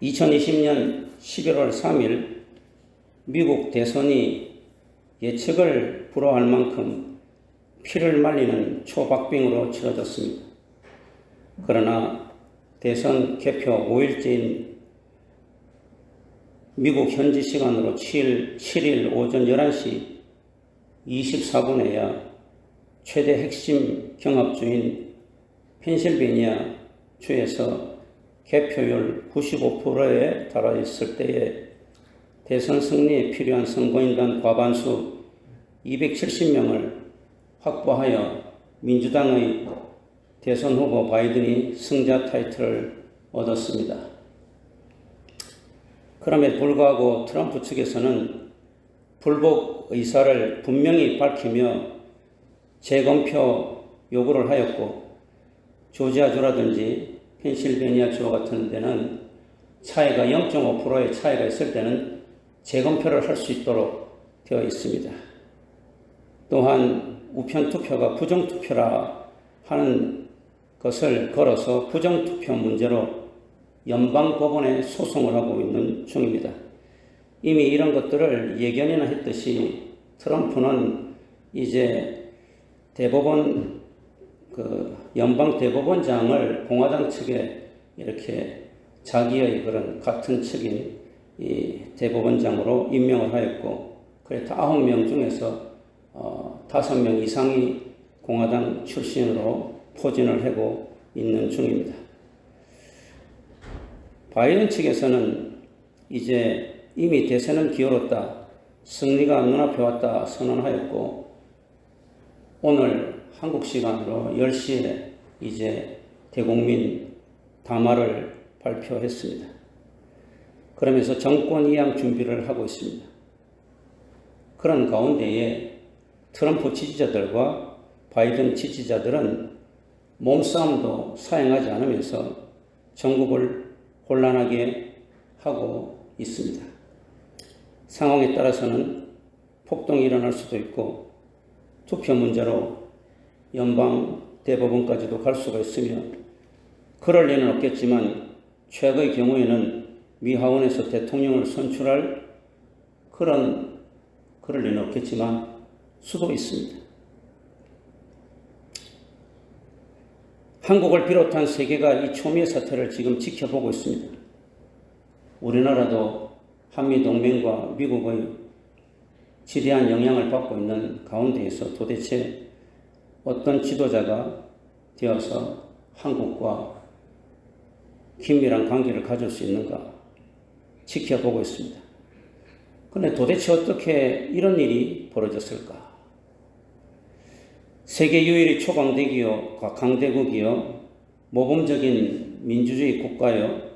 2020년 11월 3일 미국 대선이 예측을 불허할 만큼 피를 말리는 초박빙으로 치러졌습니다. 그러나 대선 개표 5일째인 미국 현지 시간으로 7일 오전 11시 24분에야 최대 핵심 경합주인 펜실베니아 주에서 개표율 95%에 달하였을 때에 대선 승리에 필요한 선거인단 과반수 270명을 확보하여 민주당의 대선 후보 바이든이 승자 타이틀을 얻었습니다. 그럼에도 불구하고 트럼프 측에서는 불복 의사를 분명히 밝히며 재검표 요구를 하였고, 조지아주라든지 펜실베니아주 같은 데는 차이가 0.5%의 차이가 있을 때는 재검표를 할 수 있도록 되어 있습니다. 또한 우편투표가 부정투표라 하는 것을 걸어서 부정투표 문제로 연방법원에 소송을 하고 있는 중입니다. 이미 이런 것들을 예견이나 했듯이 트럼프는 이제 대법원 연방 대법원장을 공화당 측에 이렇게 자기의 그런 같은 측인 이 대법원장으로 임명을 하였고, 그래서 9명 중에서 5명 이상이 공화당 출신으로 포진을 하고 있는 중입니다. 바이든 측에서는 이제 이미 대선은 기울었다, 승리가 눈앞에 왔다 선언하였고, 오늘 한국 시간으로 10시에 이제 대국민 담화를 발표했습니다. 그러면서 정권 이양 준비를 하고 있습니다. 그런 가운데에 트럼프 지지자들과 바이든 지지자들은 몸싸움도 사용하지 않으면서 전국을 혼란하게 하고 있습니다. 상황에 따라서는 폭동이 일어날 수도 있고 투표 문제로 연방 대법원까지도 갈 수가 있으며, 그럴 리는 없겠지만 최악의 경우에는 미 하원에서 대통령을 선출할 그럴 리는 없겠지만 수도 있습니다. 한국을 비롯한 세계가 이 초미의 사태를 지금 지켜보고 있습니다. 우리나라도 한미동맹과 미국의 지대한 영향을 받고 있는 가운데에서 도대체 어떤 지도자가 되어서 한국과 긴밀한 관계를 가질 수 있는가 지켜보고 있습니다. 그런데 도대체 어떻게 이런 일이 벌어졌을까? 세계 유일의 초강대국이요, 모범적인 민주주의 국가요,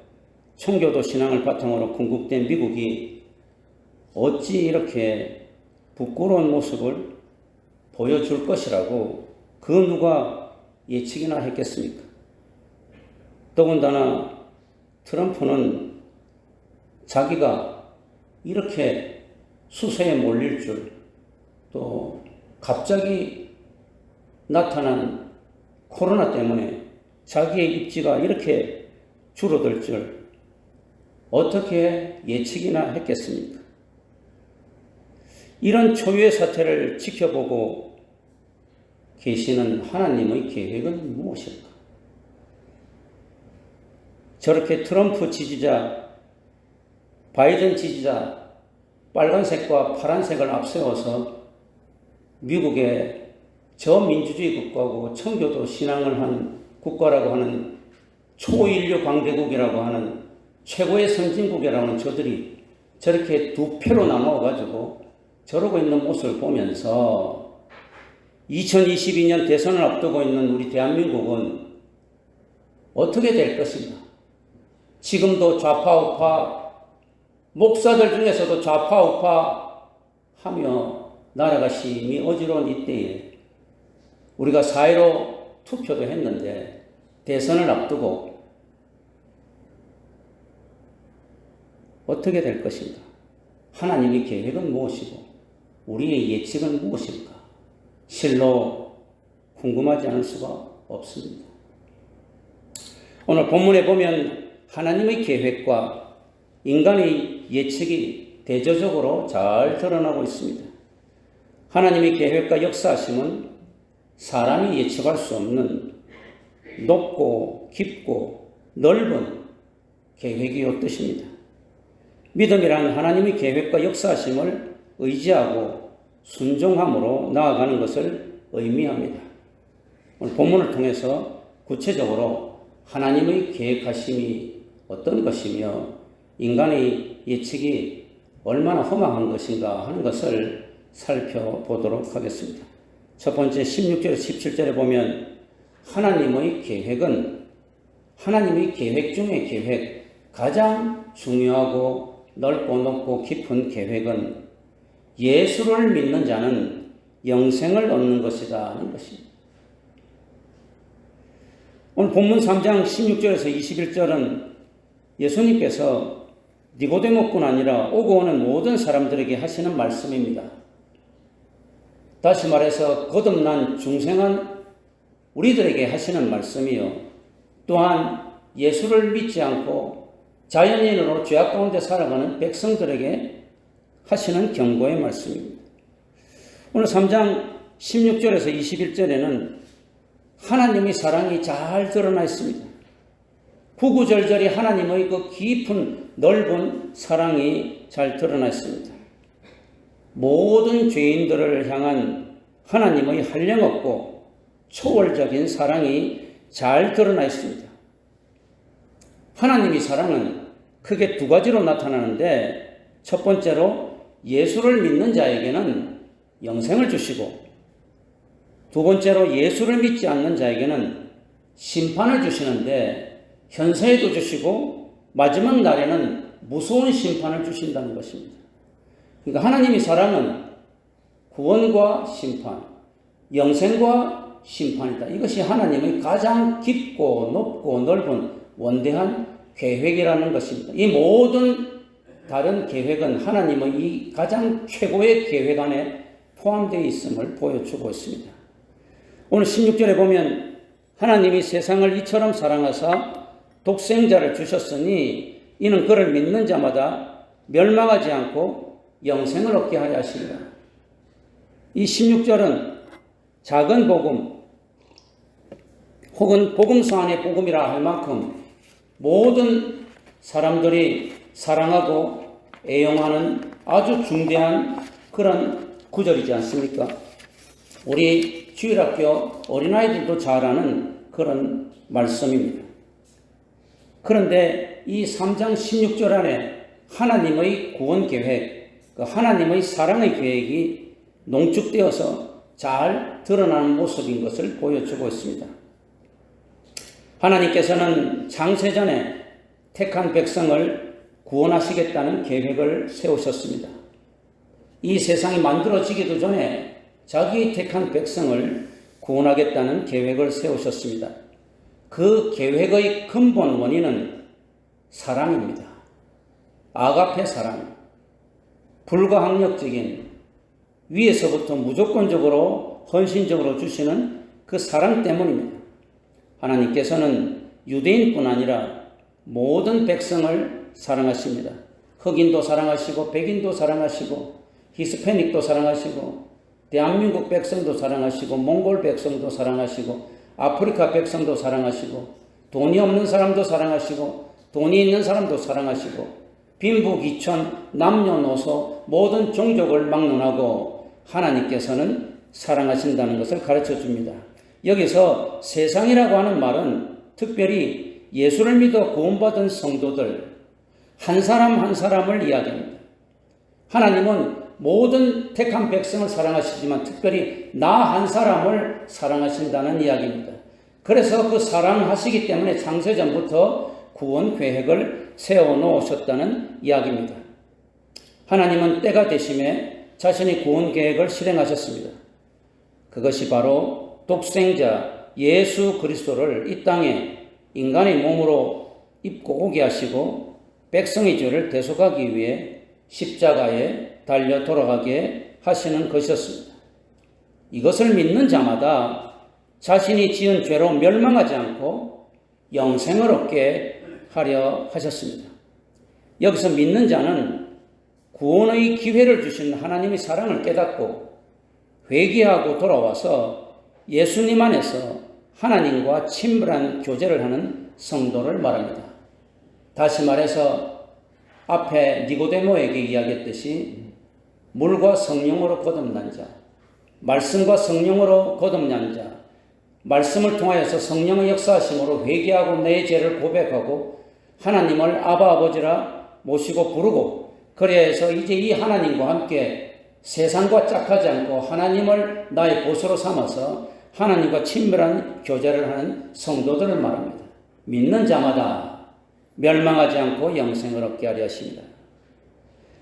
청교도 신앙을 바탕으로 건국된 미국이 어찌 이렇게 부끄러운 모습을 보여줄 것이라고 그 누가 예측이나 했겠습니까? 더군다나 트럼프는 자기가 이렇게 수세에 몰릴 줄, 또 갑자기 나타난 코로나 때문에 자기의 입지가 이렇게 줄어들 줄 어떻게 예측이나 했겠습니까? 이런 초유의 사태를 지켜보고 계시는 하나님의 계획은 무엇일까? 저렇게 트럼프 지지자, 바이든 지지자, 빨간색과 파란색을 앞세워서 미국의 저민주주의 국가고 청교도 신앙을 한 국가라고 하는 초인류 강대국이라고 하는 최고의 선진국이라고 하는 저들이 저렇게 두 패로 나누어가지고 저러고 있는 모습을 보면서 2022년 대선을 앞두고 있는 우리 대한민국은 어떻게 될 것인가? 지금도 좌파우파, 목사들 중에서도 좌파우파 하며 나라가 심히 어지러운 이때에 우리가 4.15 투표도 했는데 대선을 앞두고 어떻게 될 것인가? 하나님의 계획은 무엇이고 우리의 예측은 무엇일까? 실로 궁금하지 않을 수가 없습니다. 오늘 본문에 보면 하나님의 계획과 인간의 예측이 대조적으로 잘 드러나고 있습니다. 하나님의 계획과 역사하심은 사람이 예측할 수 없는 높고 깊고 넓은 계획이요 뜻입니다. 믿음이란 하나님의 계획과 역사하심을 의지하고 순종함으로 나아가는 것을 의미합니다. 오늘 본문을 통해서 구체적으로 하나님의 계획하심이 어떤 것이며 인간의 예측이 얼마나 허망한 것인가 하는 것을 살펴보도록 하겠습니다. 첫 번째 16절에서 17절에 보면 하나님의 계획은 하나님의 계획 중의 계획, 가장 중요하고 넓고 높고 깊은 계획은 예수를 믿는 자는 영생을 얻는 것이다 하는 것입니다. 오늘 본문 3장 16절에서 21절은 예수님께서 니고데모뿐 아니라 오고 오는 모든 사람들에게 하시는 말씀입니다. 다시 말해서 거듭난 중생한 우리들에게 하시는 말씀이요. 또한 예수를 믿지 않고 자연인으로 죄악 가운데 살아가는 백성들에게 하시는 경고의 말씀입니다. 오늘 3장 16절에서 21절에는 하나님의 사랑이 잘 드러나 있습니다. 구구절절히 하나님의 그 깊은 넓은 사랑이 잘 드러나 있습니다. 모든 죄인들을 향한 하나님의 한량없고 초월적인 사랑이 잘 드러나 있습니다. 하나님의 사랑은 크게 두 가지로 나타나는데 첫 번째로 예수를 믿는 자에게는 영생을 주시고 두 번째로 예수를 믿지 않는 자에게는 심판을 주시는데 현세에도 주시고 마지막 날에는 무서운 심판을 주신다는 것입니다. 그러니까 하나님의 사랑은 구원과 심판, 영생과 심판이다. 이것이 하나님의 가장 깊고 높고 넓은 원대한 계획이라는 것입니다. 이 모든 다른 계획은 하나님의 이 가장 최고의 계획 안에 포함되어 있음을 보여주고 있습니다. 오늘 16절에 보면 하나님이 세상을 이처럼 사랑하사 독생자를 주셨으니 이는 그를 믿는 자마다 멸망하지 않고 영생을 얻게 하려 하시리라. 이 16절은 작은 복음 혹은 복음서 안의 복음이라 할 만큼 모든 사람들이 사랑하고 애용하는 아주 중대한 그런 구절이지 않습니까? 우리 주일학교 어린아이들도 잘 아는 그런 말씀입니다. 그런데 이 3장 16절 안에 하나님의 구원 계획, 하나님의 사랑의 계획이 농축되어서 잘 드러나는 모습인 것을 보여주고 있습니다. 하나님께서는 창세전에 택한 백성을 구원하시겠다는 계획을 세우셨습니다. 이 세상이 만들어지기도 전에 자기 택한 백성을 구원하겠다는 계획을 세우셨습니다. 그 계획의 근본 원인은 사랑입니다. 아가페 사랑, 불가항력적인 위에서부터 무조건적으로 헌신적으로 주시는 그 사랑 때문입니다. 하나님께서는 유대인뿐 아니라 모든 백성을 사랑하십니다. 흑인도 사랑하시고 백인도 사랑하시고 히스패닉도 사랑하시고 대한민국 백성도 사랑하시고 몽골 백성도 사랑하시고 아프리카 백성도 사랑하시고 돈이 없는 사람도 사랑하시고 돈이 있는 사람도 사랑하시고 빈부귀천 남녀노소 모든 종족을 막론하고 하나님께서는 사랑하신다는 것을 가르쳐 줍니다. 여기서 세상이라고 하는 말은 특별히 예수를 믿어 구원받은 성도들 한 사람 한 사람을 이야기합니다. 하나님은 모든 택한 백성을 사랑하시지만 특별히 나 한 사람을 사랑하신다는 이야기입니다. 그래서 그 사랑하시기 때문에 창세전부터 구원 계획을 세워놓으셨다는 이야기입니다. 하나님은 때가 되심에 자신의 구원 계획을 실행하셨습니다. 그것이 바로 독생자 예수 그리스도를 이 땅에 인간의 몸으로 입고 오게 하시고 백성의 죄를 대속하기 위해 십자가에 달려 돌아가게 하시는 것이었습니다. 이것을 믿는 자마다 자신이 지은 죄로 멸망하지 않고 영생을 얻게 하려 하셨습니다. 여기서 믿는 자는 구원의 기회를 주신 하나님의 사랑을 깨닫고 회개하고 돌아와서 예수님 안에서 하나님과 친밀한 교제를 하는 성도를 말합니다. 다시 말해서 앞에 니고데모에게 이야기했듯이 물과 성령으로 거듭난 자, 말씀과 성령으로 거듭난 자, 말씀을 통하여서 성령의 역사하심으로 회개하고 내 죄를 고백하고 하나님을 아바 아버지라 모시고 부르고, 그래야 해서 이제 이 하나님과 함께 세상과 짝하지 않고 하나님을 나의 보수로 삼아서 하나님과 친밀한 교제를 하는 성도들을 말합니다. 믿는 자마다 멸망하지 않고 영생을 얻게 하려 하십니다.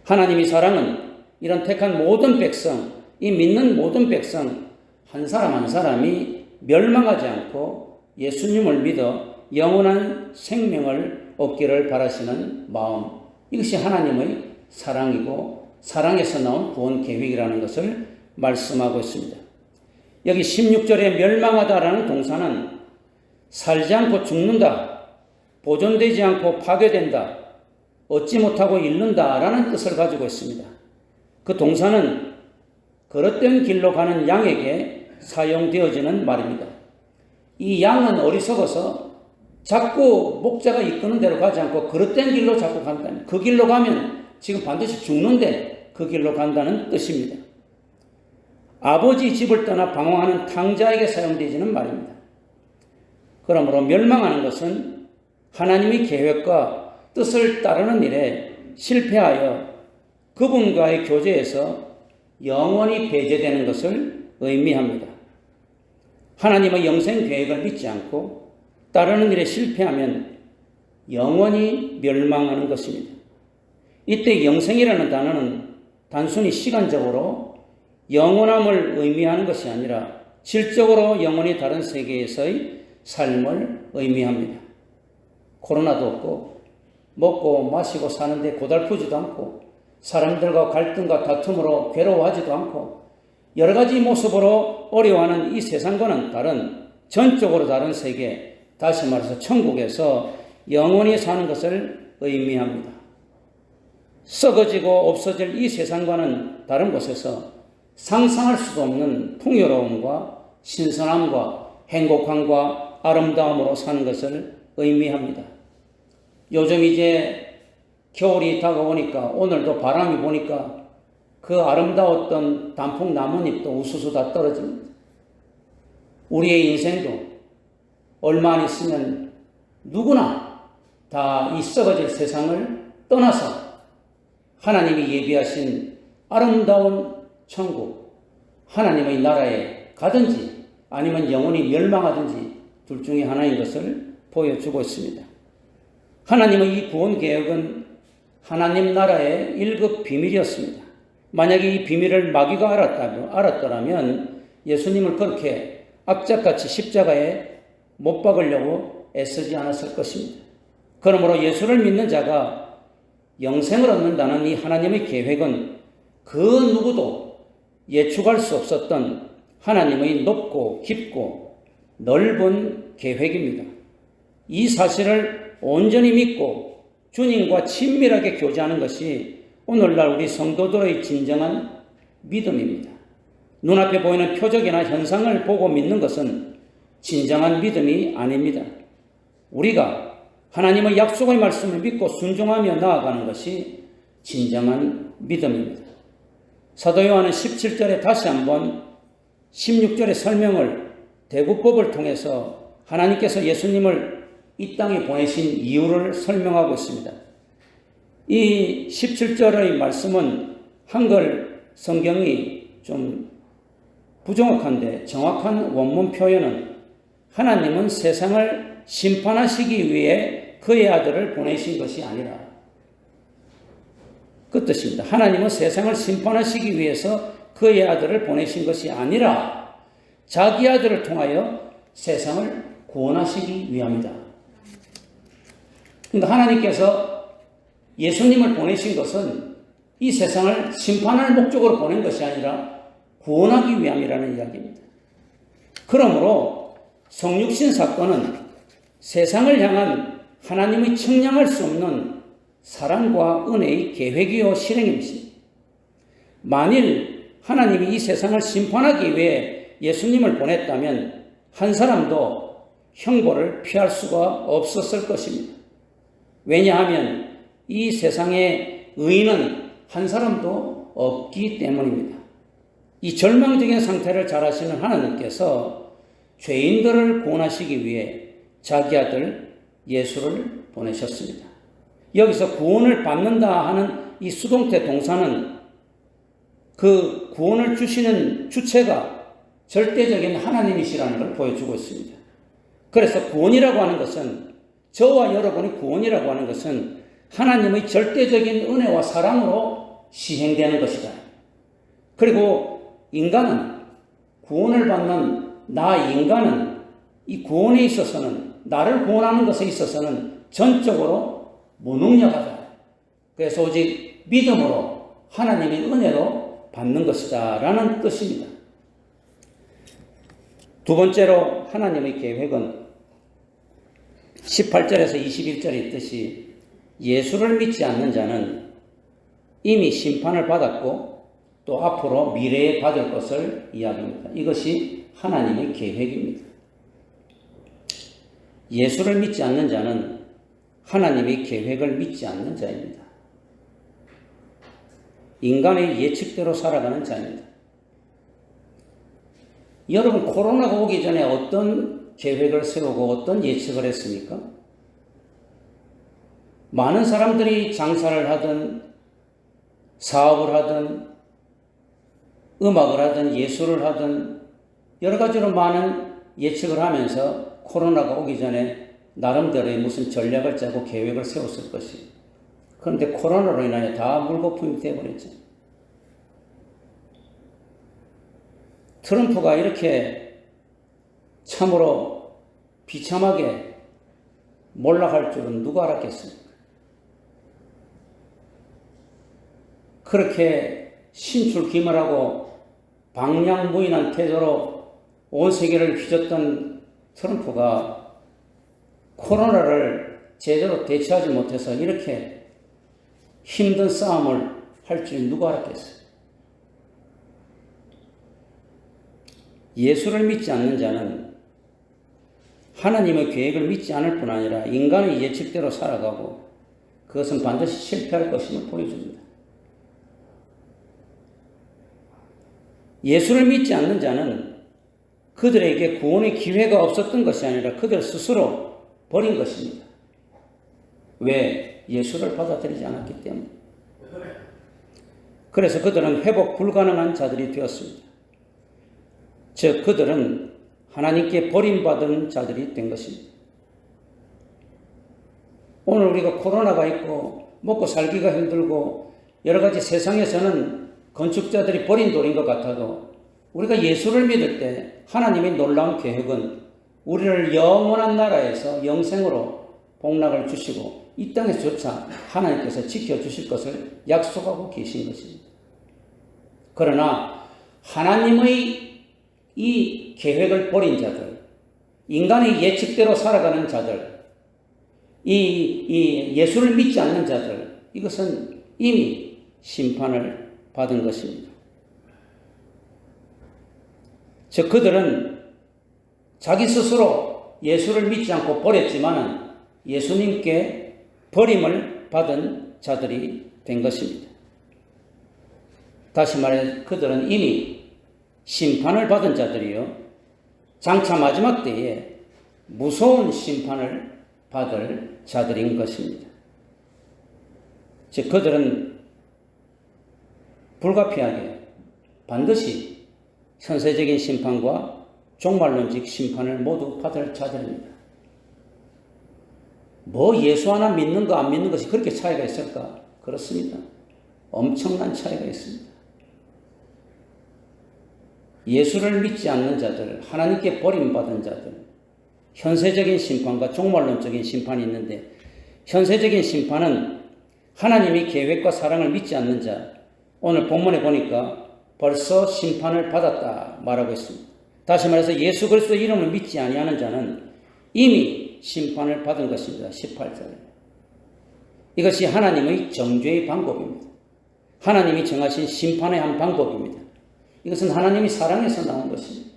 하나님의 사랑은 이런 택한 모든 백성, 이 믿는 모든 백성 한 사람 한 사람이 멸망하지 않고 예수님을 믿어 영원한 생명을 얻기를 바라시는 마음, 이것이 하나님의 사랑이고 사랑에서 나온 구원 계획이라는 것을 말씀하고 있습니다. 여기 16절에 멸망하다라는 동사는 살지 않고 죽는다, 보존되지 않고 파괴된다, 얻지 못하고 잃는다라는 뜻을 가지고 있습니다. 그 동사는 그릇된 길로 가는 양에게 사용되어지는 말입니다. 이 양은 어리석어서 자꾸 목자가 이끄는 대로 가지 않고 그릇된 길로 자꾸 간다면, 그 길로 가면 지금 반드시 죽는데 그 길로 간다는 뜻입니다. 아버지 집을 떠나 방황하는 탕자에게 사용되지는 말입니다. 그러므로 멸망하는 것은 하나님의 계획과 뜻을 따르는 일에 실패하여 그분과의 교제에서 영원히 배제되는 것을 의미합니다. 하나님의 영생 계획을 믿지 않고 따르는 일에 실패하면 영원히 멸망하는 것입니다. 이때 영생이라는 단어는 단순히 시간적으로 영원함을 의미하는 것이 아니라 질적으로 영원히 다른 세계에서의 삶을 의미합니다. 코로나도 없고 먹고 마시고 사는데 고달프지도 않고 사람들과 갈등과 다툼으로 괴로워하지도 않고 여러 가지 모습으로 어려워하는 이 세상과는 다른 전적으로 다른 세계, 다시 말해서 천국에서 영원히 사는 것을 의미합니다. 썩어지고 없어질 이 세상과는 다른 곳에서 상상할 수도 없는 풍요로움과 신선함과 행복함과 아름다움으로 사는 것을 의미합니다. 요즘 이제 겨울이 다가오니까 오늘도 바람이 보니까 그 아름다웠던 단풍 나뭇잎도 우수수 다 떨어집니다. 우리의 인생도 얼마 안 있으면 누구나 다 이 썩어질 세상을 떠나서 하나님이 예비하신 아름다운 천국, 하나님의 나라에 가든지 아니면 영원히 멸망하든지 둘 중에 하나인 것을 보여주고 있습니다. 하나님의 이 구원 계획은 하나님 나라의 1급 비밀이었습니다. 만약에 이 비밀을 마귀가 알았더라면 예수님을 그렇게 악착같이 십자가에 못 박으려고 애쓰지 않았을 것입니다. 그러므로 예수를 믿는 자가 영생을 얻는다는 이 하나님의 계획은 그 누구도 예측할 수 없었던 하나님의 높고 깊고 넓은 계획입니다. 이 사실을 온전히 믿고 주님과 친밀하게 교제하는 것이 오늘날 우리 성도들의 진정한 믿음입니다. 눈앞에 보이는 표적이나 현상을 보고 믿는 것은 진정한 믿음이 아닙니다. 우리가 하나님의 약속의 말씀을 믿고 순종하며 나아가는 것이 진정한 믿음입니다. 사도 요한은 17절에 다시 한번 16절의 설명을 대구법을 통해서 하나님께서 예수님을 이 땅에 보내신 이유를 설명하고 있습니다. 이 17절의 말씀은 한글 성경이 좀 부정확한데 정확한 원문 표현은 하나님은 세상을 심판하시기 위해 그의 아들을 보내신 것이 아니라, 그 뜻입니다. 하나님은 세상을 심판하시기 위해서 그의 아들을 보내신 것이 아니라 자기 아들을 통하여 세상을 구원하시기 위함이다. 그러니까 하나님께서 예수님을 보내신 것은 이 세상을 심판할 목적으로 보낸 것이 아니라 구원하기 위함이라는 이야기입니다. 그러므로 성육신 사건은 세상을 향한 하나님의 측량할 수 없는 사랑과 은혜의 계획이요 실행입니다. 만일 하나님이 이 세상을 심판하기 위해 예수님을 보냈다면 한 사람도 형벌을 피할 수가 없었을 것입니다. 왜냐하면 이 세상에 의인은 한 사람도 없기 때문입니다. 이 절망적인 상태를 잘 아시는 하나님께서 죄인들을 구원하시기 위해 자기 아들 예수를 보내셨습니다. 여기서 구원을 받는다 하는 이 수동태 동사는 그 구원을 주시는 주체가 절대적인 하나님이시라는 걸 보여주고 있습니다. 그래서 구원이라고 하는 것은, 저와 여러분의 구원이라고 하는 것은 하나님의 절대적인 은혜와 사랑으로 시행되는 것이다. 그리고 인간은, 구원을 받는 나 인간은 이 구원에 있어서는, 나를 구원하는 것에 있어서는 전적으로 무능력하다. 그래서 오직 믿음으로 하나님의 은혜로 받는 것이다 라는 뜻입니다. 두 번째로 하나님의 계획은 18절에서 21절에 있듯이 예수를 믿지 않는 자는 이미 심판을 받았고 또 앞으로 미래에 받을 것을 이야기합니다. 이것이 하나님의 계획입니다. 예수를 믿지 않는 자는 하나님의 계획을 믿지 않는 자입니다. 인간의 예측대로 살아가는 자입니다. 여러분, 코로나가 오기 전에 어떤 계획을 세우고 어떤 예측을 했습니까? 많은 사람들이 장사를 하든 사업을 하든 음악을 하든 예술을 하든 여러 가지로 많은 예측을 하면서 코로나가 오기 전에 나름대로의 무슨 전략을 짜고 계획을 세웠을 것이에요. 그런데 코로나로 인하여 다 물거품이 되어버렸죠. 트럼프가 이렇게 참으로 비참하게 몰락할 줄은 누가 알았겠습니까? 그렇게 신출기말하고 방향무인한 태도로 온 세계를 휘젓던 트럼프가 코로나를 제대로 대처하지 못해서 이렇게 힘든 싸움을 할 줄 누가 알았겠어요? 예수를 믿지 않는 자는 하나님의 계획을 믿지 않을 뿐 아니라 인간의 예측대로 살아가고 그것은 반드시 실패할 것임을 보여줍니다. 예수를 믿지 않는 자는 그들에게 구원의 기회가 없었던 것이 아니라 그들 스스로 버린 것입니다. 왜? 예수를 받아들이지 않았기 때문에. 그래서 그들은 회복 불가능한 자들이 되었습니다. 즉 그들은 하나님께 버림받은 자들이 된 것입니다. 오늘 우리가 코로나가 있고 먹고 살기가 힘들고 여러 가지 세상에서는 건축자들이 버린 돌인 것 같아도 우리가 예수를 믿을 때 하나님의 놀라운 계획은 우리를 영원한 나라에서 영생으로 복락을 주시고 이 땅에서조차 하나님께서 지켜주실 것을 약속하고 계신 것입니다. 그러나 하나님의 이 계획을 버린 자들, 인간의 예측대로 살아가는 자들, 이 예수를 믿지 않는 자들, 이것은 이미 심판을 받은 것입니다. 즉 그들은 자기 스스로 예수를 믿지 않고 버렸지만은 예수님께 버림을 받은 자들이 된 것입니다. 다시 말해 그들은 이미 심판을 받은 자들이요 장차 마지막 때에 무서운 심판을 받을 자들인 것입니다. 즉 그들은 불가피하게 반드시 현세적인 심판과 종말론적 심판을 모두 받을 자들입니다. 뭐 예수 하나 믿는 거 안 믿는 것이 그렇게 차이가 있을까? 그렇습니다. 엄청난 차이가 있습니다. 예수를 믿지 않는 자들, 하나님께 버림받은 자들, 현세적인 심판과 종말론적인 심판이 있는데 현세적인 심판은 하나님의 계획과 사랑을 믿지 않는 자, 오늘 본문에 보니까 벌써 심판을 받았다 말하고 있습니다. 다시 말해서 예수 그리스도 이름을 믿지 아니하는 자는 이미 심판을 받은 것입니다. 18절에. 이것이 하나님의 정죄의 방법입니다. 하나님이 정하신 심판의 한 방법입니다. 이것은 하나님이 사랑에서 나온 것입니다.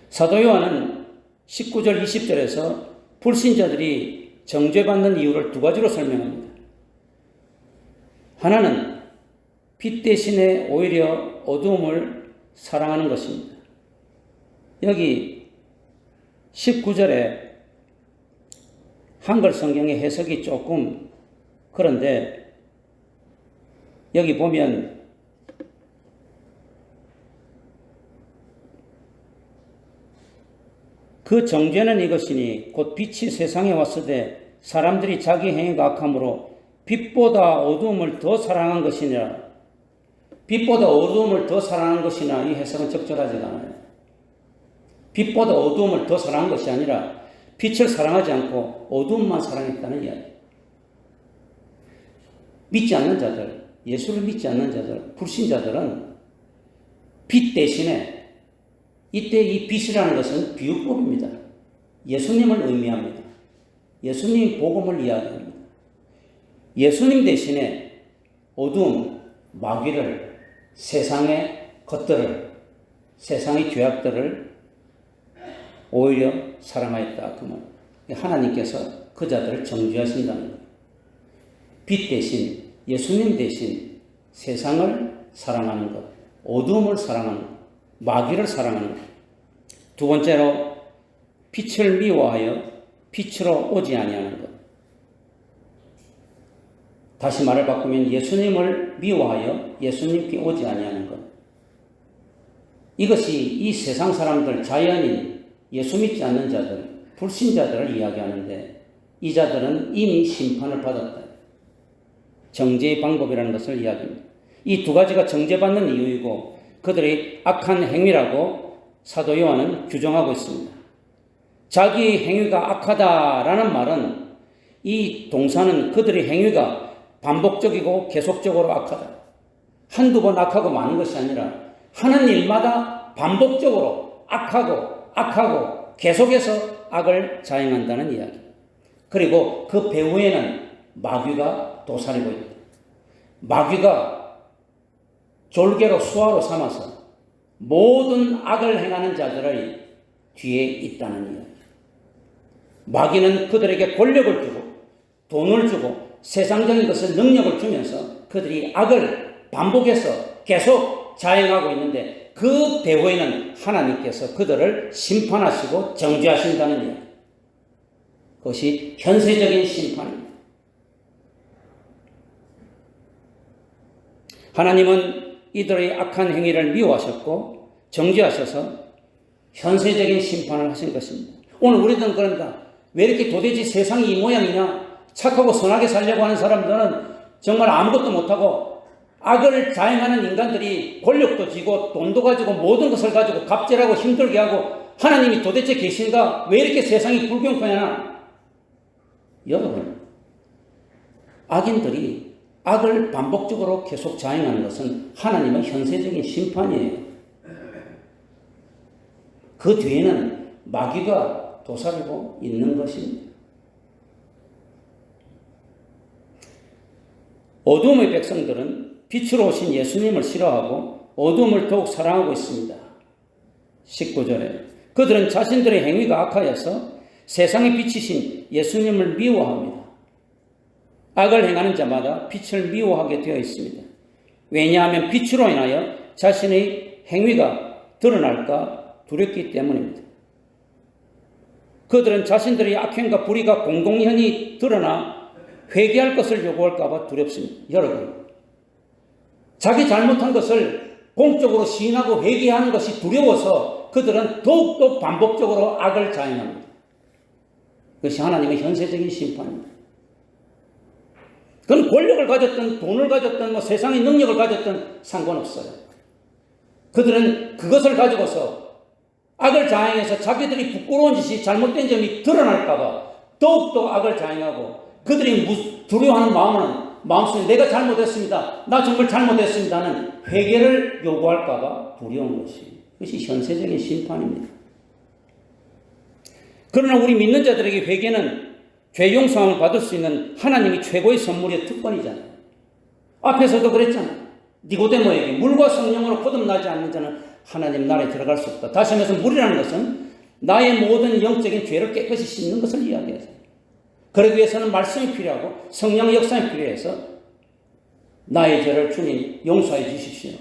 사도 요한은 19절 20절에서 불신자들이 정죄받는 이유를 두 가지로 설명합니다. 하나는 빛 대신에 오히려 어두움을 사랑하는 것입니다. 여기 19절에 한글 성경의 해석이 조금 그런데 여기 보면 그 정죄는 이것이니 곧 빛이 세상에 왔으되 사람들이 자기 행위가 악함으로 빛보다 어두움을 더 사랑한 것이니라. 빛보다 어두움을 더 사랑한 것이나 이 해석은 적절하지가 않아요. 빛보다 어두움을 더 사랑한 것이 아니라 빛을 사랑하지 않고 어두움만 사랑했다는 이야기. 믿지 않는 자들, 예수를 믿지 않는 자들, 불신자들은 빛 대신에 이때 이 빛이라는 것은 비유법입니다. 예수님을 의미합니다. 예수님 복음을 이야기합니다. 예수님 대신에 어두움, 마귀를, 세상의 것들을, 세상의 죄악들을 오히려 사랑하였다. 그러면 하나님께서 그 자들을 정죄하신다는 거예요. 빛 대신, 예수님 대신 세상을 사랑하는 것, 어두움을 사랑하는 것, 마귀를 사랑하는 것. 두 번째로 빛을 미워하여 빛으로 오지 아니하는 것. 다시 말을 바꾸면 예수님을 미워하여 예수님께 오지 아니하는 것. 이것이 이 세상 사람들, 자연인, 예수 믿지 않는 자들, 불신자들을 이야기하는데 이 자들은 이미 심판을 받았다. 정죄의 방법이라는 것을 이야기합니다. 이 두 가지가 정죄받는 이유이고 그들의 악한 행위라고 사도 요한은 규정하고 있습니다. 자기의 행위가 악하다라는 말은 이 동사는 그들의 행위가 반복적이고 계속적으로 악하다. 한두 번 악하고 마는 것이 아니라 하는 일마다 반복적으로 악하고 계속해서 악을 자행한다는 이야기. 그리고 그 배후에는 마귀가 도사리고 있다. 마귀가 졸개로 수화로 삼아서 모든 악을 행하는 자들의 뒤에 있다는 이야기. 마귀는 그들에게 권력을 주고 돈을 주고 세상적인 것을 능력을 주면서 그들이 악을 반복해서 계속 자행하고 있는데 그 배후에는 하나님께서 그들을 심판하시고 정죄하신다는 이야기. 그것이 현세적인 심판입니다. 하나님은 이들의 악한 행위를 미워하셨고 정죄하셔서 현세적인 심판을 하신 것입니다. 오늘 우리들은 그런가? 왜 이렇게 도대체 세상이 이 모양이냐? 착하고 선하게 살려고 하는 사람들은 정말 아무것도 못하고 악을 자행하는 인간들이 권력도 쥐고 돈도 가지고 모든 것을 가지고 갑질하고 힘들게 하고 하나님이 도대체 계신가? 왜 이렇게 세상이 불경통하나? 여러분, 악인들이 악을 반복적으로 계속 자행하는 것은 하나님의 현세적인 심판이에요. 그 뒤에는 마귀가 도사리고 있는 것입니다. 어두움의 백성들은 빛으로 오신 예수님을 싫어하고 어두움을 더욱 사랑하고 있습니다. 19절에 그들은 자신들의 행위가 악하여서 세상에 비치신 예수님을 미워합니다. 악을 행하는 자마다 빛을 미워하게 되어 있습니다. 왜냐하면 빛으로 인하여 자신의 행위가 드러날까 두렵기 때문입니다. 그들은 자신들의 악행과 불의가 공공연히 드러나 회개할 것을 요구할까 봐 두렵습니다. 여러분, 자기 잘못한 것을 공적으로 시인하고 회개하는 것이 두려워서 그들은 더욱더 반복적으로 악을 자행합니다. 그것이 하나님의 현세적인 심판입니다. 그건 권력을 가졌든 돈을 가졌든 세상의 능력을 가졌든 상관없어요. 그들은 그것을 가지고서 악을 자행해서 자기들이 부끄러운 짓이 잘못된 점이 드러날까 봐 더욱더 악을 자행하고 그들이 두려워하는 마음속에 내가 잘못했습니다. 나 정말 잘못했습니다는 회개를 요구할까 봐 두려운 그것이 현세적인 심판입니다. 그러나 우리 믿는 자들에게 회개는 죄 용서함을 받을 수 있는 하나님이 최고의 선물의 특권이잖아요. 앞에서도 그랬잖아요. 니고데모에게 물과 성령으로 거듭나지 않는 자는 하나님 나라에 들어갈 수 없다. 다시 말해서 물이라는 것은 나의 모든 영적인 죄를 깨끗이 씻는 것을 이야기해요. 그러기 위해서는 말씀이 필요하고 성령의 역사가 필요해서 나의 죄를 주님 용서해 주십시오.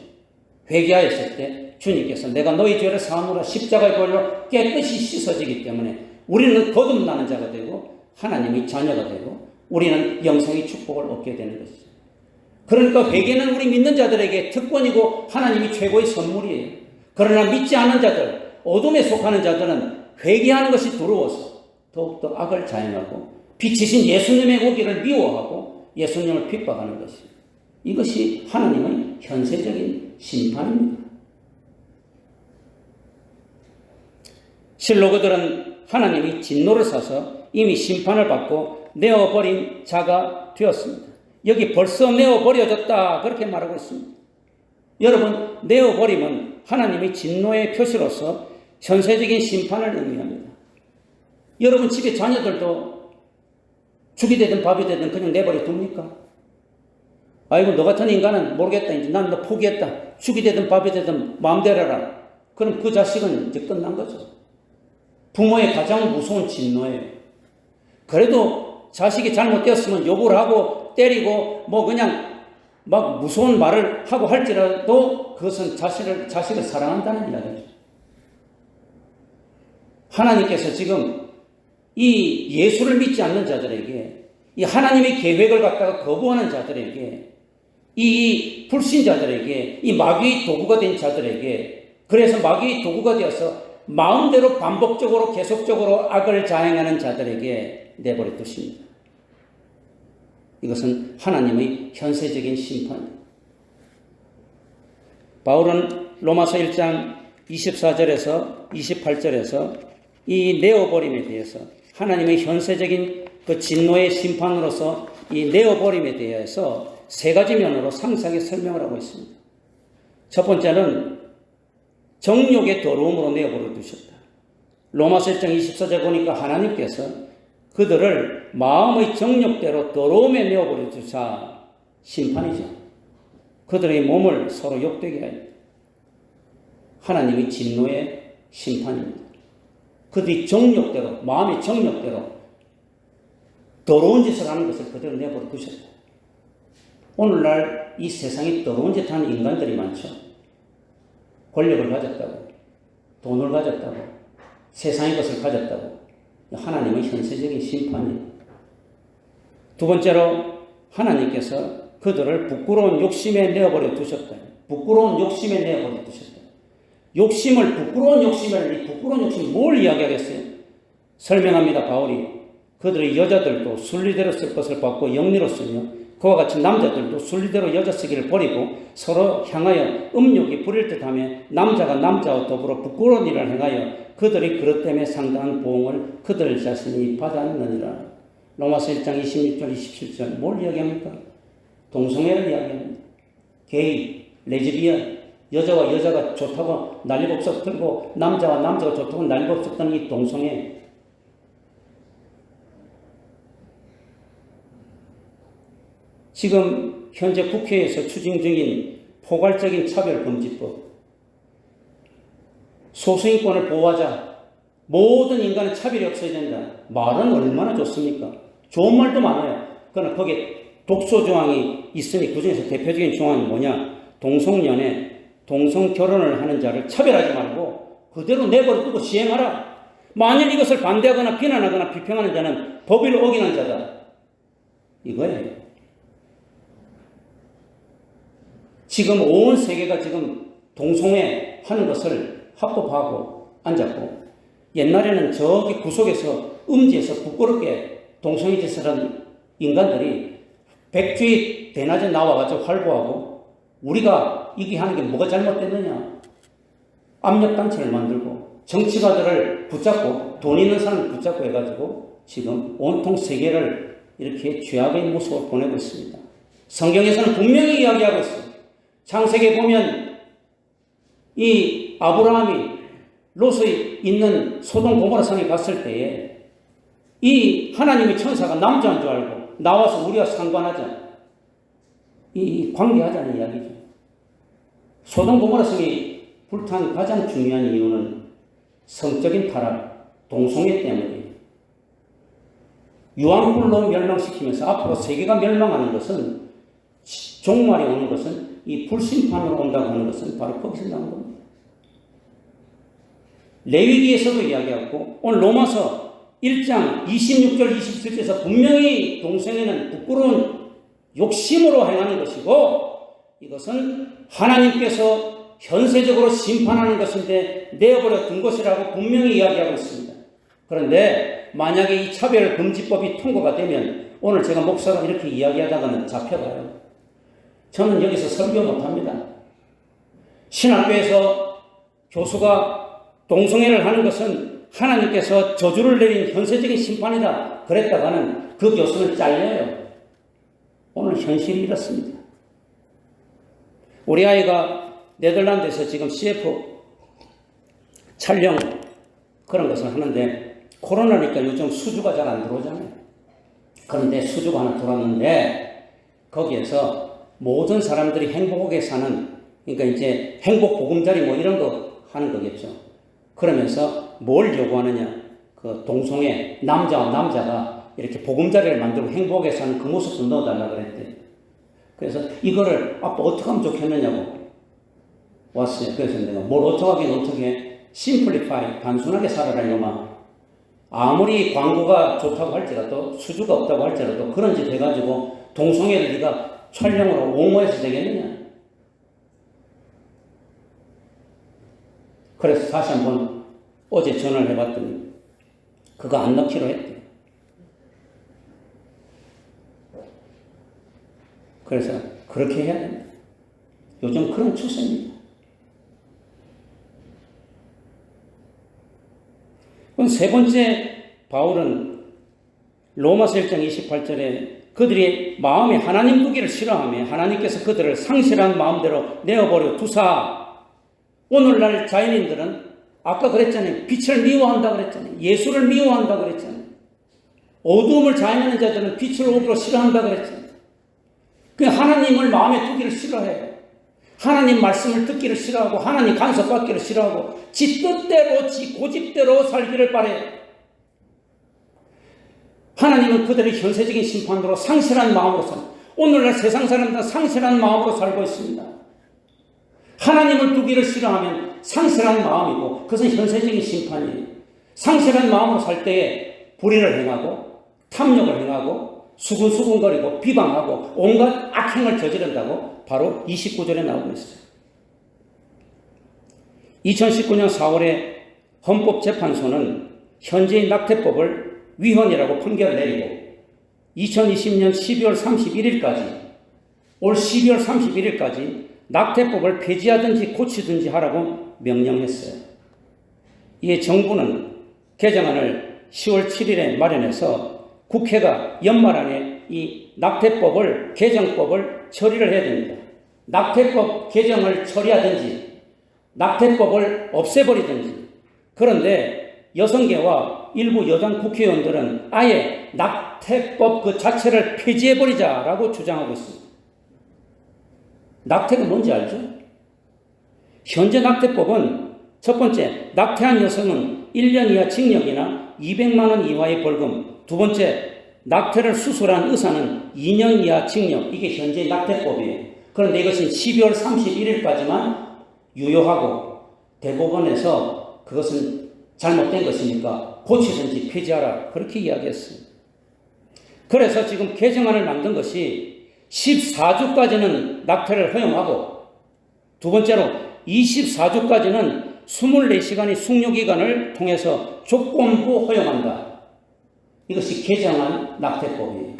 회개하였을 때 주님께서 내가 너희 죄를 사하노라 십자가의 보혈로 깨끗이 씻어지기 때문에 우리는 거듭나는 자가 되고 하나님의 자녀가 되고 우리는 영생의 축복을 얻게 되는 것이죠. 그러니까 회개는 우리 믿는 자들에게 특권이고 하나님이 최고의 선물이에요. 그러나 믿지 않는 자들, 어둠에 속하는 자들은 회개하는 것이 두려워서 더욱더 악을 자행하고 빛이신 예수님의 오기를 미워하고 예수님을 핍박하는 것이에요. 이것이 하나님의 현세적인 심판입니다. 실로 그들은 하나님이 진노를 사서 이미 심판을 받고 내어버린 자가 되었습니다. 여기 벌써 내어버려졌다 그렇게 말하고 있습니다. 여러분, 내어버림은 하나님의 진노의 표시로서 현세적인 심판을 의미합니다. 여러분 집에 자녀들도 죽이 되든 밥이 되든 그냥 내버려 둡니까? 아이고 너 같은 인간은 모르겠다. 이제 난 너 포기했다. 죽이 되든 밥이 되든 마음대로 해라. 그럼 그 자식은 이제 끝난 거죠. 부모의 가장 무서운 진노예요. 그래도 자식이 잘못되었으면 욕을 하고 때리고 뭐 그냥 막 무서운 말을 하고 할지라도 그것은 자식을 사랑한다는 이야기죠. 하나님께서 지금 이 예수를 믿지 않는 자들에게 이 하나님의 계획을 갖다가 거부하는 자들에게 이 불신자들에게 이 마귀의 도구가 된 자들에게 그래서 마귀의 도구가 되어서 마음대로 반복적으로 계속적으로 악을 자행하는 자들에게 내버려 두십니다. 이것은 하나님의 현세적인 심판입니다. 바울은 로마서 1장 24절에서 28절에서 이 내어버림에 대해서 하나님의 현세적인 그 진노의 심판으로서 이 내어버림에 대해서 세 가지 면으로 상세하게 설명을 하고 있습니다. 첫 번째는 정욕의 더러움으로 내어버려 두셨다. 로마서 1장 24절 보니까 하나님께서 그들을 마음의 정욕대로 더러움에 내어버려 두사 심판이죠. 그들의 몸을 서로 욕되게 하여 하나님의 진노의 심판입니다. 그들이 정욕대로 마음의 정욕대로 더러운 짓을 하는 것을 그대로 내버려 두셨다. 오늘날 이 세상에 더러운 짓 하는 인간들이 많죠. 권력을 가졌다고, 돈을 가졌다고, 세상의 것을 가졌다고. 하나님의 현세적인 심판이에요. 두 번째로 하나님께서 그들을 부끄러운 욕심에 내어버려 두셨다. 부끄러운 욕심에 내어버려 두셨다. 욕심을, 부끄러운 욕심을, 이 부끄러운 욕심 뭘 이야기하겠어요? 설명합니다. 바울이 그들의 여자들도 순리대로 쓸 것을 받고 영리로 쓰며 그와 같이 남자들도 순리대로 여자 쓰기를 버리고 서로 향하여 음욕이 부릴 듯하며 남자가 남자와 더불어 부끄러운 일을 행하여 그들이 그것 때문에 상당한 보응을 그들 자신이 받았느니라. 로마서 1장 26절 27절 뭘 이야기합니까? 동성애를 이야기합니다. 게이, 레즈비언, 여자와 여자가 좋다고 난리법석 들고 남자와 남자가 좋다고 난리법석 드는 이 동성애. 지금 현재 국회에서 추진 중인 포괄적인 차별금지법, 소수인권을 보호하자, 모든 인간은 차별이 없어야 된다. 말은 얼마나 좋습니까? 좋은 말도 많아요. 그러나 거기에 독소조항이 있으니 그중에서 대표적인 조항이 뭐냐? 동성연애, 동성결혼을 하는 자를 차별하지 말고 그대로 내버려 두고 시행하라. 만일 이것을 반대하거나 비난하거나 비평하는 자는 법을 어기는 자다. 이거예요. 지금 온 세계가 지금 동성애 하는 것을 합법하고 앉았고 옛날에는 저기 구석에서 음지에서 부끄럽게 동성애 짓을 하는 인간들이 백주의 대낮에 나와가지고 활보하고 우리가 이게 하는 게 뭐가 잘못됐느냐. 압력단체를 만들고 정치가들을 붙잡고 돈 있는 사람을 붙잡고 해가지고 지금 온통 세계를 이렇게 죄악의 모습을 보내고 있습니다. 성경에서는 분명히 이야기하고 있습니다. 창세기에 보면 이 아브라함이 롯이 있는 소돔 고모라 성에 갔을 때에 이 하나님의 천사가 남자인 줄 알고 나와서 우리가 상관하자. 이 관계하자는 이야기죠. 소돔 고모라 성이 불탄 가장 중요한 이유는 성적인 타락, 동성애 때문이에요. 유황불로 멸망시키면서 앞으로 세계가 멸망하는 것은, 종말이 오는 것은, 이 불심판으로 온다고 하는 것은 바로 거기서 나온 겁니다. 레위기에서도 이야기하고 오늘 로마서 1장 26절 27절에서 분명히 동성애는 부끄러운 욕심으로 행하는 것이고 이것은 하나님께서 현세적으로 심판하는 것인데 내어버려 둔 것이라고 분명히 이야기하고 있습니다. 그런데 만약에 이 차별금지법이 통과가 되면 오늘 제가 목사가 이렇게 이야기하다가는 잡혀가요. 저는 여기서 설교 못합니다. 신학교에서 교수가 동성애를 하는 것은 하나님께서 저주를 내린 현세적인 심판이다 그랬다가는 그 교수는 잘려요. 오늘 현실이 이렇습니다. 우리 아이가 네덜란드에서 지금 CF 촬영 그런 것을 하는데 코로나니까 요즘 수주가 잘 안 들어오잖아요. 그런데 수주가 하나 들어왔는데 거기에서 모든 사람들이 행복하게 사는, 그러니까 이제 행복 보금자리 뭐 이런 거 하는 거겠죠. 그러면서 뭘 요구하느냐? 그 동성애 남자와 남자가 이렇게 보금자리를 만들고 행복하게 사는 그 모습도 넣어달라고 그랬대. 그래서 이거를 아빠 어떻게 하면 좋겠느냐고 왔어요. 그래서 내가 뭘 어떻게 하긴 어떻게 심플리파이 단순하게 살아라 이놈아. 아무리 광고가 좋다고 할지라도 수주가 없다고 할지라도 그런 짓 해가지고 동성애를 네가 촬영으로 옹호해서 되겠느냐. 그래서 다시 한번 어제 전화를 해봤더니 그거 안 넣기로 했대. 그래서 그렇게 해야 됩니다. 요즘 그런 추세입니다. 그럼 세 번째 바울은 로마서 1장 28절에 그들이 마음에 하나님 두기를 싫어하며 하나님께서 그들을 상실한 마음대로 내어버려 두사. 오늘날 자연인들은 아까 그랬잖아요. 빛을 미워한다고 그랬잖아요. 예수를 미워한다고 그랬잖아요. 어두움을 자행하는 자들은 빛을 오히려 싫어한다고 그랬잖아요. 하나님을 마음에 두기를 싫어해요. 하나님 말씀을 듣기를 싫어하고 하나님 간섭받기를 싫어하고 지 뜻대로 지 고집대로 살기를 바래요. 하나님은 그들의 현세적인 심판으로 상실한 마음으로 살고 오늘날 세상 사람들은 상실한 마음으로 살고 있습니다. 하나님을 두기를 싫어하면 상실한 마음이고 그것은 현세적인 심판이에요. 상실한 마음으로 살 때에 불의를 행하고 탐욕을 행하고 수근수근거리고 비방하고 온갖 악행을 저지른다고 바로 29절에 나오고 있어요. 2019년 4월에 헌법재판소는 현재의 낙태법을 위헌이라고 판결을 내리고 2020년 12월 31일까지 올 12월 31일까지 낙태법을 폐지하든지 고치든지 하라고 명령했어요. 이에 정부는 개정안을 10월 7일에 마련해서 국회가 연말 안에 이 낙태법을 개정법을 처리를 해야 됩니다. 낙태법 개정을 처리하든지 낙태법을 없애버리든지. 그런데 여성계와 일부 여당 국회의원들은 아예 낙태법 그 자체를 폐지해버리자라고 주장하고 있습니다. 낙태가 뭔지 알죠? 현재 낙태법은 첫 번째, 낙태한 여성은 1년 이하 징역이나 200만 원 이하의 벌금. 두 번째, 낙태를 수술한 의사는 2년 이하 징역. 이게 현재 낙태법이에요. 그런데 이것은 12월 31일까지만 유효하고 대법원에서 그것은 잘못된 것이니까 고치든지 폐지하라. 그렇게 이야기했습니다. 그래서 지금 개정안을 만든 것이 14주까지는 낙태를 허용하고 두 번째로 24주까지는 24시간의 숙려기간을 통해서 조건부 허용한다. 이것이 개정한 낙태법이에요.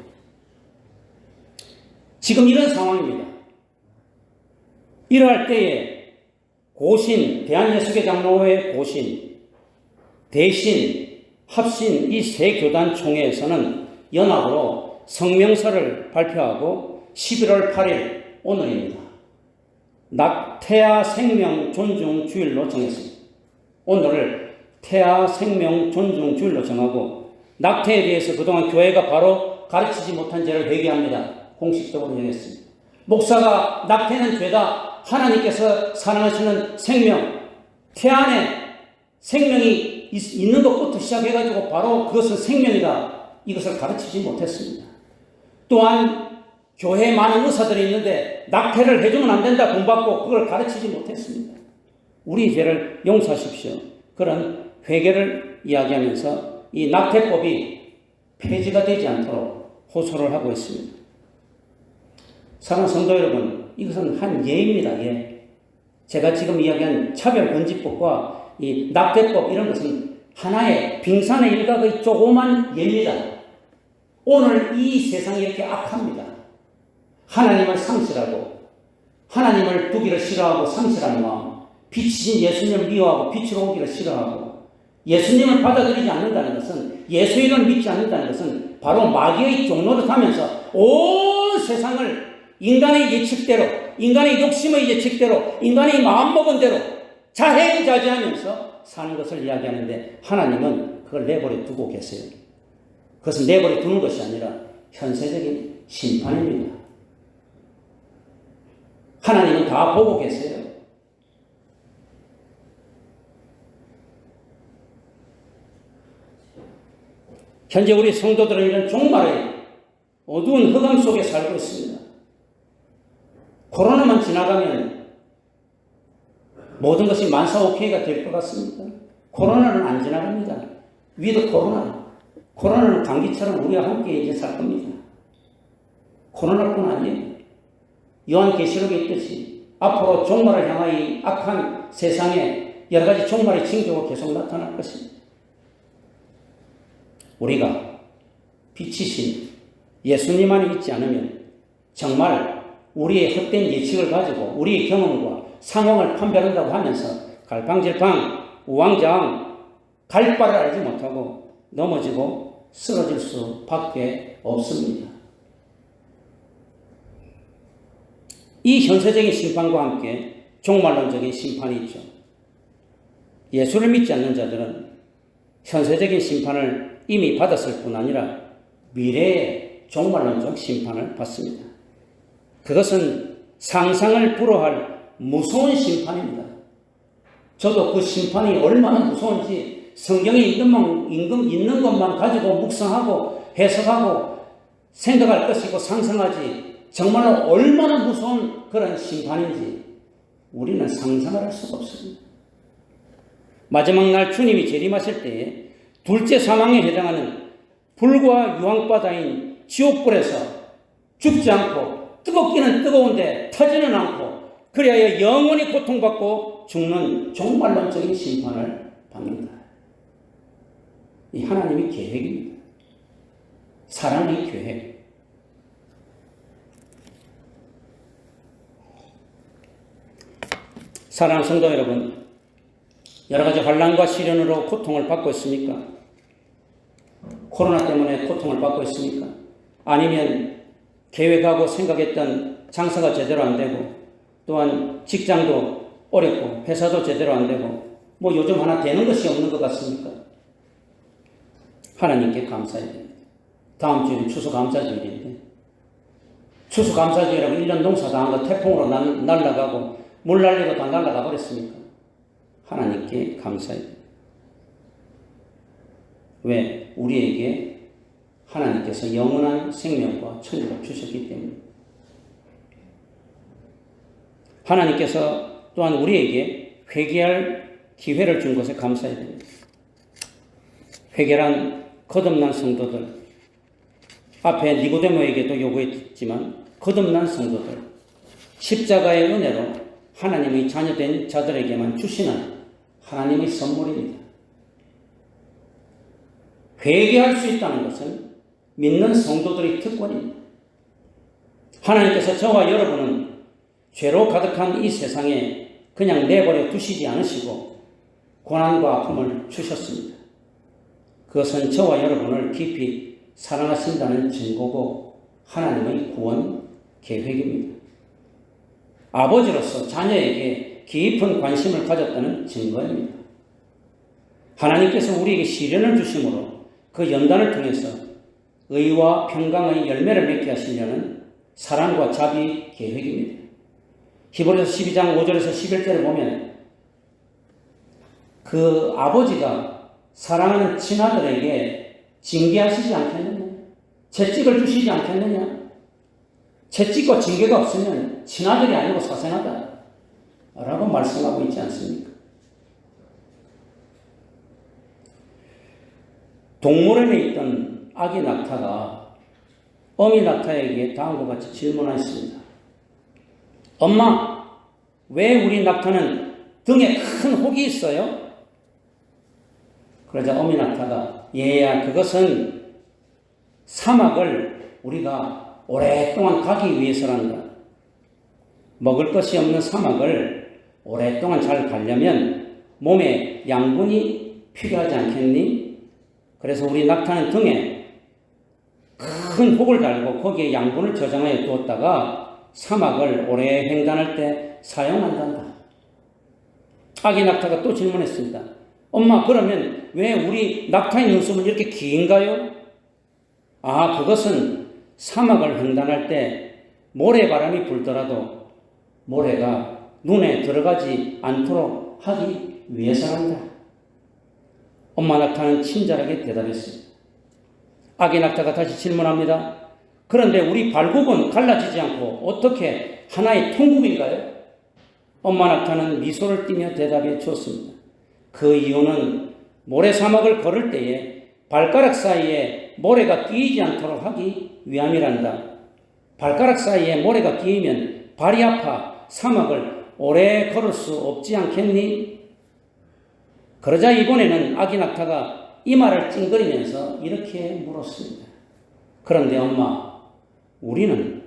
지금 이런 상황입니다. 이러할 때에 고신, 대한예수계 장로회 고신, 대신, 합신 이 세 교단 총회에서는 연합으로 성명서를 발표하고 11월 8일 오늘입니다. 낙태아 생명 존중 주일로 정했습니다. 오늘을 태아 생명 존중 주일로 정하고 낙태에 대해서 그동안 교회가 바로 가르치지 못한 죄를 회개합니다. 공식적으로 정했습니다. 목사가 낙태는 죄다. 하나님께서 사랑하시는 생명, 태안에 생명이 있는 것부터 시작해가지고 바로 그것은 생명이다. 이것을 가르치지 못했습니다. 또한 교회에 많은 의사들이 있는데 낙태를 해주면 안 된다 본받고 그걸 가르치지 못했습니다. 우리 죄를 용서하십시오. 그런 회개를 이야기하면서 이 낙태법이 폐지가 되지 않도록 호소를 하고 있습니다. 사랑하는 성도 여러분, 이것은 한 예입니다. 예. 제가 지금 이야기한 차별금지법과 이 낙태법 이런 것은 하나의 빙산의 일각의 조그만 예입니다. 오늘 이 세상이 이렇게 악합니다. 하나님을 상실하고 하나님을 두기를 싫어하고 상실하는 마음, 빛이신 예수님을 미워하고 빛으로 오기를 싫어하고 예수님을 받아들이지 않는다는 것은, 예수님을 믿지 않는다는 것은 바로 마귀의 종로를 타면서 온 세상을 인간의 예측대로, 인간의 욕심의 예측대로, 인간의 마음먹은 대로 자해자재하면서 사는 것을 이야기하는데, 하나님은 그걸 내버려 두고 계세요. 그것은 내버려 두는 것이 아니라 현세적인 심판입니다. 하나님은 다 보고 계세요. 현재 우리 성도들은 이런 종말의 어두운 흑암 속에 살고 있습니다. 코로나만 지나가면 모든 것이 만사오케이가 될 것 같습니까? 코로나는 안 지나갑니다. 위드 코로나. 코로나는 감기처럼 우리와 함께 이제 살 겁니다. 코로나뿐 아니에요. 요한계시록에 있듯이 앞으로 종말을 향하여 악한 세상에 여러 가지 종말의 징조가 계속 나타날 것입니다. 우리가 빛이신 예수님만이 있지 않으면 정말 우리의 헛된 예측을 가지고 우리의 경험과 상황을 판별한다고 하면서 갈팡질팡 우왕좌왕 갈 바를 알지 못하고 넘어지고 쓰러질 수밖에 없습니다. 이 현세적인 심판과 함께 종말론적인 심판이 있죠. 예수를 믿지 않는 자들은 현세적인 심판을 이미 받았을 뿐 아니라 미래의 종말론적 심판을 받습니다. 그것은 상상을 불허할 무서운 심판입니다. 저도 그 심판이 얼마나 무서운지 성경에 있는 것만 가지고 묵상하고 해석하고 생각할 것이고 상상하지, 정말로 얼마나 무서운 그런 심판인지 우리는 상상을 할 수가 없습니다. 마지막 날 주님이 재림하실 때에 둘째 사망에 해당하는 불과 유황바다인 지옥불에서 죽지 않고 뜨겁기는 뜨거운데 타지는 않고 그리하여 영원히 고통받고 죽는 종말론적인 심판을 받는다. 이 하나님의 계획입니다. 사랑의 계획. 사랑하는 성도 여러분, 여러 가지 환난과 시련으로 고통을 받고 있습니까? 코로나 때문에 고통을 받고 있습니까? 아니면 계획하고 생각했던 장사가 제대로 안 되고, 또한 직장도 어렵고 회사도 제대로 안 되고, 뭐 요즘 하나 되는 것이 없는 것 같습니까? 하나님께 감사해야 됩니다. 다음 주일은 추수감사주일인데, 추수감사주일하고 1년 농사 다 한 거 태풍으로 날아가고 물 날리고 다 날아가 버렸습니까? 하나님께 감사해야 됩니다. 왜? 우리에게 하나님께서 영원한 생명과 천국을 주셨기 때문에. 하나님께서 또한 우리에게 회개할 기회를 준 것에 감사해야 됩니다. 회개란 거듭난 성도들, 앞에 니고데모에게도 요구했지만 거듭난 성도들, 십자가의 은혜로 하나님의 자녀된 자들에게만 주시는 하나님의 선물입니다. 회개할 수 있다는 것은 믿는 성도들의 특권입니다. 하나님께서 저와 여러분은 죄로 가득한 이 세상에 그냥 내버려 두시지 않으시고 고난과 아픔을 주셨습니다. 그것은 저와 여러분을 깊이 사랑하신다는 증거고 하나님의 구원 계획입니다. 아버지로서 자녀에게 깊은 관심을 가졌다는 증거입니다. 하나님께서 우리에게 시련을 주심으로 그 연단을 통해서 의와 평강의 열매를 맺게 하시려는 사랑과 자비 계획입니다. 히브리서 12장 5절에서 11절을 보면 그 아버지가 사랑하는 친아들에게 징계하시지 않겠느냐? 채찍을 주시지 않겠느냐? 채찍과 징계가 없으면 친아들이 아니고 사생아다 라고 말씀하고 있지 않습니까? 동물원에 있던 아기 낙타가 어미 낙타에게 다음과 같이 질문하였습니다. 엄마, 왜 우리 낙타는 등에 큰 혹이 있어요? 그러자 어미 낙타가 얘야, 그것은 사막을 우리가 오랫동안 가기 위해서란다. 먹을 것이 없는 사막을 오랫동안 잘 가려면 몸에 양분이 필요하지 않겠니? 그래서 우리 낙타는 등에 큰 혹을 달고 거기에 양분을 저장하여 두었다가 사막을 오래 횡단할 때 사용한단다. 아기 낙타가 또 질문했습니다. 엄마, 그러면 왜 우리 낙타의 눈썹은 이렇게 긴가요? 아, 그것은 사막을 횡단할 때 모래바람이 불더라도 모래가 눈에 들어가지 않도록 하기 위해서란다. 엄마 낙타는 친절하게 대답했습니다. 아기 낙타가 다시 질문합니다. 그런데 우리 발굽은 갈라지지 않고 어떻게 하나의 통굽인가요? 엄마 낙타는 미소를 띠며 대답해 주었습니다. 그 이유는 모래사막을 걸을 때에 발가락 사이에 모래가 끼이지 않도록 하기 위함이란다. 발가락 사이에 모래가 끼이면 발이 아파 사막을 오래 걸을 수 없지 않겠니? 그러자 이번에는 아기 낙타가 이마를 찡그리면서 이렇게 물었습니다. 그런데 엄마, 우리는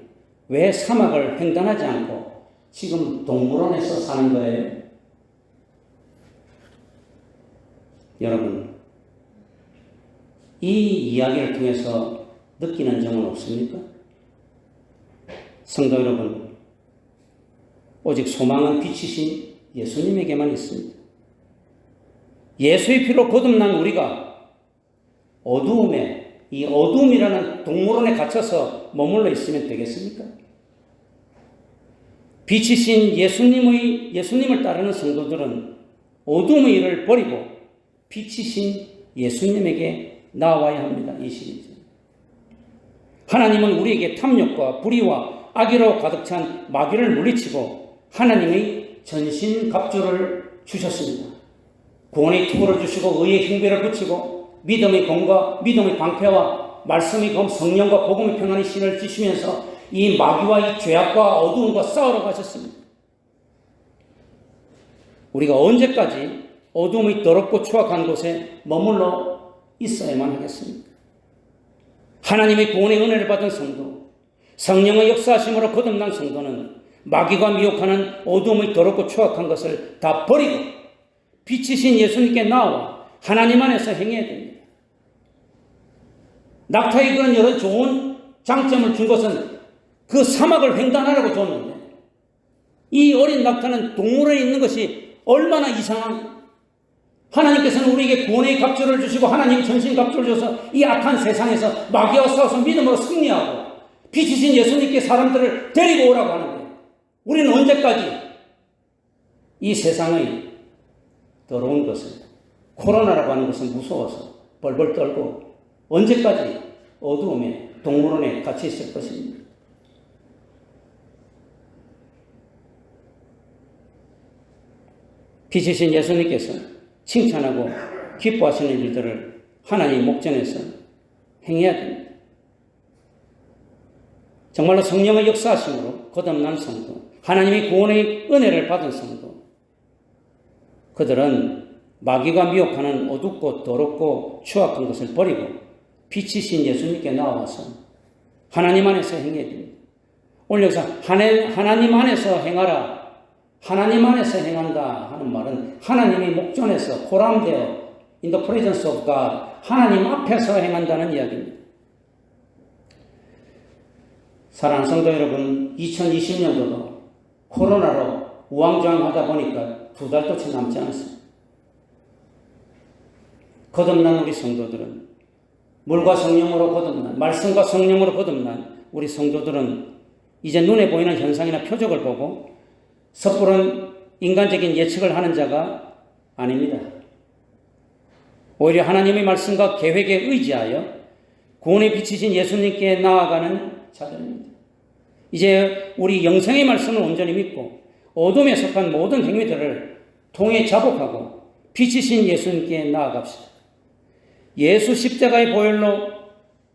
왜 사막을 횡단하지 않고 지금 동물원에서 사는 거예요? 여러분, 이 이야기를 통해서 느끼는 점은 없습니까? 성도 여러분, 오직 소망은 빛이신 예수님에게만 있습니다. 예수의 피로 거듭난 우리가 어두움에, 이 어두움이라는 동물원에 갇혀서 머물러 있으면 되겠습니까? 빛이신 예수님을 따르는 성도들은 어두움의 일을 버리고 빛이신 예수님에게 나와야 합니다. 이 시리즈. 하나님은 우리에게 탐욕과 불의와 악의로 가득 찬 마귀를 물리치고 하나님의 전신갑주를 주셨습니다. 구원의 투구를 주시고 의의 흉배를 붙이고 믿음의 검과 믿음의 방패와 말씀의 검 성령과 복음의 평안의 신을 지시면서 이 마귀와 이 죄악과 어두움과 싸우러 가셨습니다. 우리가 언제까지 어두움의 더럽고 추악한 곳에 머물러 있어야만 하겠습니까? 하나님의 구원의 은혜를 받은 성도, 성령의 역사하심으로 거듭난 성도는 마귀가 미혹하는 어두움의 더럽고 추악한 것을 다 버리고 빛이신 예수님께 나와 하나님 안에서 행해야 됩니다. 낙타에 그런 여러 좋은 장점을 준 것은 그 사막을 횡단하라고 줬는데 이 어린 낙타는 동물원에 있는 것이 얼마나 이상한, 하나님께서는 우리에게 구원의 갑주를 주시고 하나님 전신 갑주를 줘서 이 악한 세상에서 마귀와 싸워서 믿음으로 승리하고 빛이신 예수님께 사람들을 데리고 오라고 하는데 우리는 언제까지 이 세상의 더러운 것을, 코로나라고 하는 것은 무서워서 벌벌 떨고 언제까지 어두움에 동물원에 갇혀 있을 것입니다. 빛이신 예수님께서 칭찬하고 기뻐하시는 일들을 하나님 목전에서 행해야 됩니다. 정말로 성령의 역사하심으로 거듭난 성도, 하나님의 구원의 은혜를 받은 성도, 그들은 마귀가 미혹하는 어둡고 더럽고 추악한 것을 버리고 빛이신 예수님께 나와서 하나님 안에서 행해야 됩니다. 오늘 여기서 하나님 안에서 행하라, 하나님 안에서 행한다 하는 말은 하나님의 목전에서 포함되어 in the presence of God, 하나님 앞에서 행한다는 이야기입니다. 사랑하는 성도 여러분, 2020년도도 코로나로 우왕좌왕하다 보니까 2달도 채 남지 않았습니다. 거듭난 우리 성도들은 물과 성령으로 거듭난, 말씀과 성령으로 거듭난 우리 성도들은 이제 눈에 보이는 현상이나 표적을 보고 섣부른 인간적인 예측을 하는 자가 아닙니다. 오히려 하나님의 말씀과 계획에 의지하여 구원에 비치신 예수님께 나아가는 자들입니다. 이제 우리 영생의 말씀을 온전히 믿고 어둠에 속한 모든 행위들을 통해 자복하고 비치신 예수님께 나아갑시다. 예수 십자가의 보혈로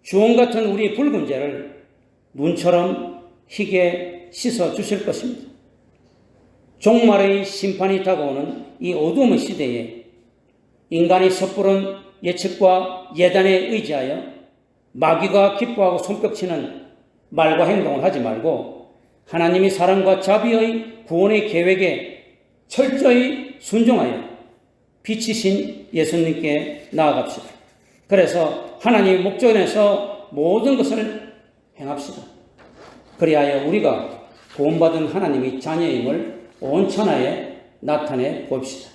주홍 같은 우리의 붉은 죄를 눈처럼 희게 씻어 주실 것입니다. 종말의 심판이 다가오는 이 어두움의 시대에 인간이 섣부른 예측과 예단에 의지하여 마귀가 기뻐하고 손뼉치는 말과 행동을 하지 말고 하나님의 사랑과 자비의 구원의 계획에 철저히 순종하여 빛이신 예수님께 나아갑시다. 그래서 하나님의 목전에서 모든 것을 행합시다. 그리하여 우리가 구원받은 하나님의 자녀임을 온 천하에 나타내 봅시다.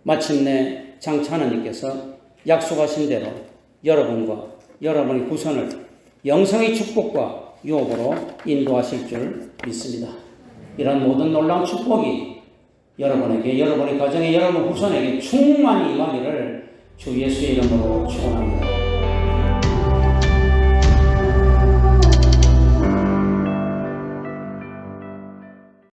마침내 장차 하나님께서 약속하신 대로 여러분과 여러분의 후손을 영생의 축복과 유업으로 인도하실 줄 믿습니다. 이런 모든 놀라운 축복이 여러분에게, 여러분의 가정에, 여러분 후손에게 충만히 임하기를 주 예수의 이름으로 축원합니다.